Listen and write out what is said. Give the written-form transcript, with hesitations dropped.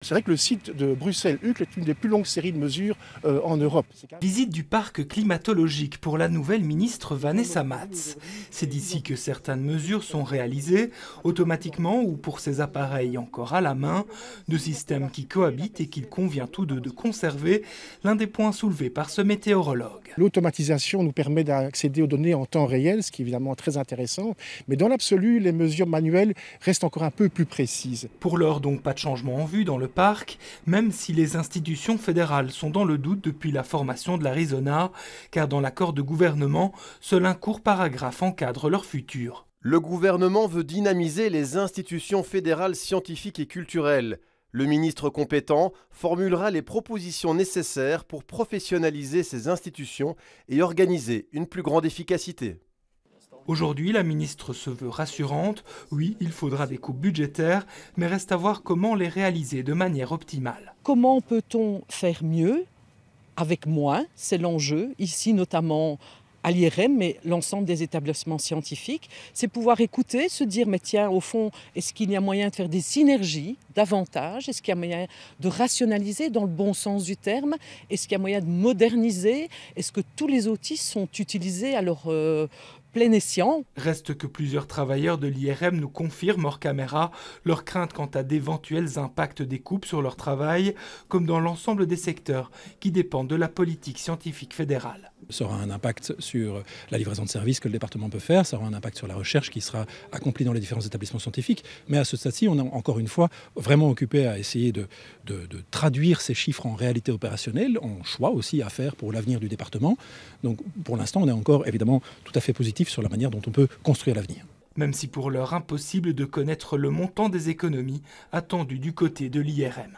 C'est vrai que le site de Bruxelles-Uccle est une des plus longues séries de mesures en Europe. Visite du parc climatologique pour la nouvelle ministre Vanessa Mats. C'est d'ici que certaines mesures sont réalisées, automatiquement ou pour ces appareils encore à la main, deux systèmes qui cohabitent et qu'il convient tous deux de conserver, l'un des points soulevés par ce météorologue. L'automatisation nous permet d'accéder aux données en temps réel, ce qui est évidemment très intéressant, mais dans l'absolu, les mesures manuelles restent encore un peu plus précises. Pour l'heure donc pas de changement en vue dans le parc, même si les institutions fédérales sont dans le doute depuis la formation de l'Arizona, car dans l'accord de gouvernement, seul un court paragraphe encadre leur futur. Le gouvernement veut dynamiser les institutions fédérales scientifiques et culturelles. Le ministre compétent formulera les propositions nécessaires pour professionnaliser ces institutions et organiser une plus grande efficacité. Aujourd'hui, la ministre se veut rassurante. Oui, il faudra des coupes budgétaires, mais reste à voir comment les réaliser de manière optimale. Comment peut-on faire mieux avec moins? C'est l'enjeu, ici notamment à l'IRM, mais l'ensemble des établissements scientifiques. C'est pouvoir écouter, se dire, mais tiens, au fond, est-ce qu'il y a moyen de faire des synergies davantage? Est-ce qu'il y a moyen de rationaliser dans le bon sens du terme? Est-ce qu'il y a moyen de moderniser? Est-ce que tous les outils sont utilisés à leur plein escient? Reste que plusieurs travailleurs de l'IRM nous confirment hors caméra leur crainte quant à d'éventuels impacts des coupes sur leur travail, comme dans l'ensemble des secteurs qui dépendent de la politique scientifique fédérale. Ça aura un impact sur la livraison de services que le département peut faire, ça aura un impact sur la recherche qui sera accomplie dans les différents établissements scientifiques. Mais à ce stade-ci, on est encore une fois vraiment occupé à essayer de traduire ces chiffres en réalité opérationnelle, en choix aussi à faire pour l'avenir du département. Donc pour l'instant, on est encore évidemment tout à fait positif sur la manière dont on peut construire l'avenir. Même si pour l'heure impossible de connaître le montant des économies attendues du côté de l'IRM.